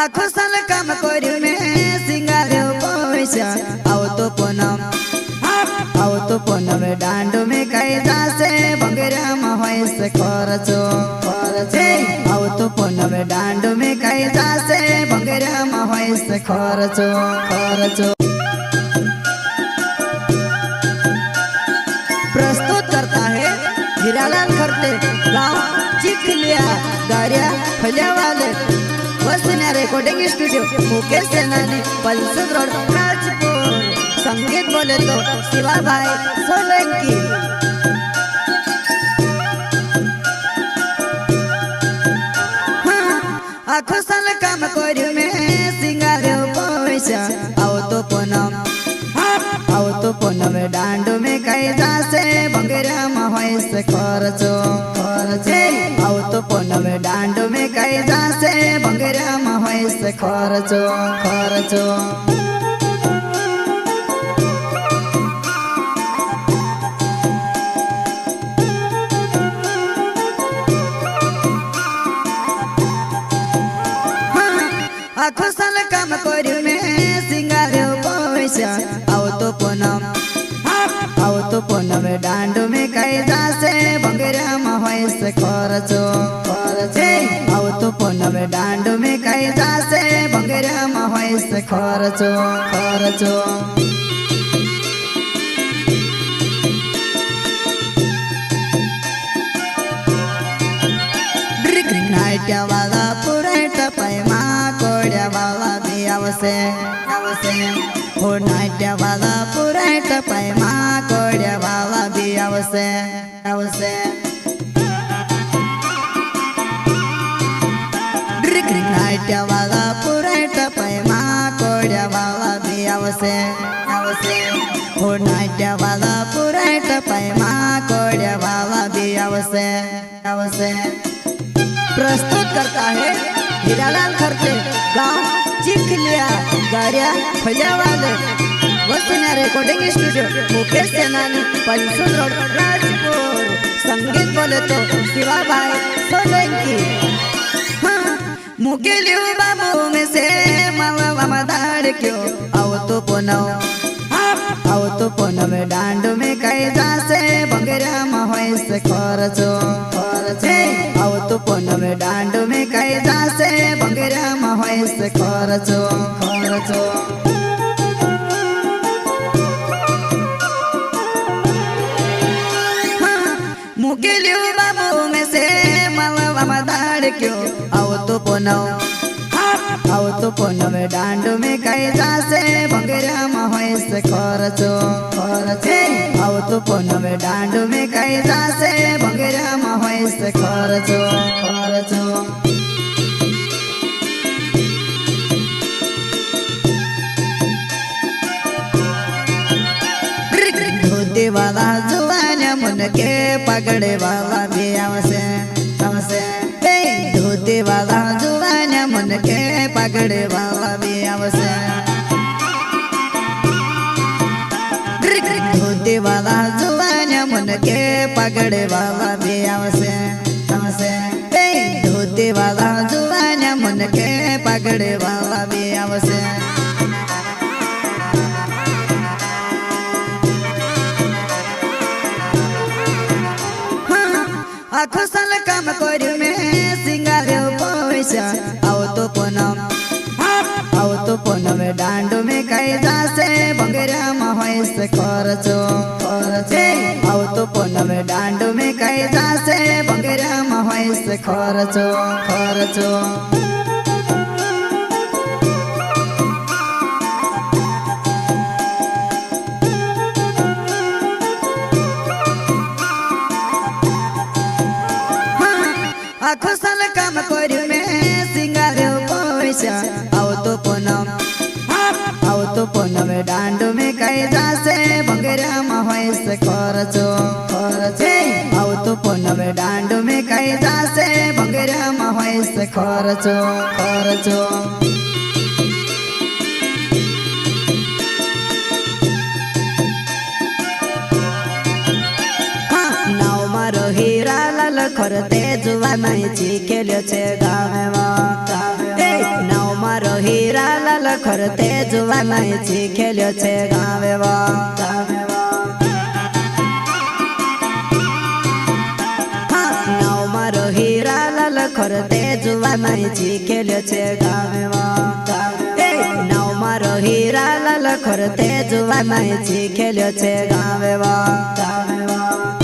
आखो साल काम कर्યું મેં સિંગાર્યો પૈસા આવતો પૂનમ આવતો પૂનમે દાંડો મેં કઈ જાશે ભંગરામાં હોય છે ખર્ચો આવતો પૂનમે દાંડો મેં કઈ જાશે ભંગરામાં હોય છે ખર્ચો प्रस्तुत करता है हीरालाल खरते गांव चिखलिया गारिया फलियावाले वसना रिकॉर्डिंग स्टूडियो मुकेश सेनानी पल्सद रोड राजपुर। संगीत बोले तो शिवा भाई सोलंकी। आखो साल काम कर्યું મેં સિંગાર્યો પૈસા આવતો પૂનમ આવતો પૂનમે દાંડો મેં કઈ જાશે ભંગરામાં હોય છે ખર્ચો આવતો પૂનમે દાંડો મેં કઈ જાશે ભંગરામાં હોય છે ખર્ચો आखो साल काम कर्યું મેં સિંગાર્યો પૈસા આવતો પૂનમે દાંડો મેં કઈ જાશે ભંગરામાં હોય છે ખર્ચો આવતો પૂનમે દાંડો મેં કઈ જાશે ભંગરામાં હોય છે ખર્ચો नाट्या वाला पुराटा पैमा कोड्या वाला भी आवसे हो नाट्या वाला पुराटा पैमा कोड्या वाला भी आवसे नाट्या वाला पुराटा पैमा कोड्या वाला भी आवसे हो नाट्या वाला पुराटा पैमा कोड्या वाला भी आवसे प्रस्तुत करता है हीरालाल खरते गांव चिखलिया गारिया फलियावाले वसना रिकॉर्डिंग स्टूडियो मुकेश सेनानी पल्सद रोड राजपुर। संगीत बोले तो शिवा भाई सोलंकी। मुकेलियो बाबू में से मामा दाड़ क्यों आवतो पूनमे दांडो में कई जाશે भंगराમાં હોય છે ખર્ચો આવતો પૂનમે દાંડો में कई जाશે भंगराમાં હોય છે ખર્ચો मुकेलियो बाबू में से मामा दाड़ क्यों आवतो पूनमे दांडो में कई जाશે भंगराમાં હોય છે ખર્ચો आवतो पूनमे दांडो में कई जाશે भंगराમાં હોય છે ખર્ચો धोती वाला जुवाना मन के पगड़े वाला भी आवसे धोती वाला जुवाना मन के पगड़े वाला भी आवसे धोती वाला जुवाना मन के पगड़े वाला भी आवसे धोती वाला जुवाना मन के पगड़े वाला भी आवसे आखो साल काम कर्યું મેં સિંગાર્યો પૈસા આવતો પૂનમે દાંડો મેં કઈ જાશે ભંગરામાં હોય છે ખર્ચો આવતો પૂનમે દાંડો મેં કઈ જાશે ભંગરામાં હોય છે ખર્ચો आखो साल काम कर्યું મેં સિંગાર્યો પૈસા આવતો પૂનમે દાંડો મેં કઈ જાશે ભંગરામાં હોય છે ખર્ચો આવતો પૂનમે દાંડો મેં કઈ જાશે ભંગરામાં હોય છે ખર્ચો મારો હીરાલાલ ખરતે જુવાનાઈ ચીખેલ્યો છે ગામમાં લખર તે જુવાનાઈ શીખેલ્યો છે ગાવે વા નવ મારો હીરા લખર તે જુવાનાઈ શીખેલ્યો છે ગાવે વા નવ મારો હીરા લખર તે જુવાનાઈ શીખેલ્યો છે ગાવે વા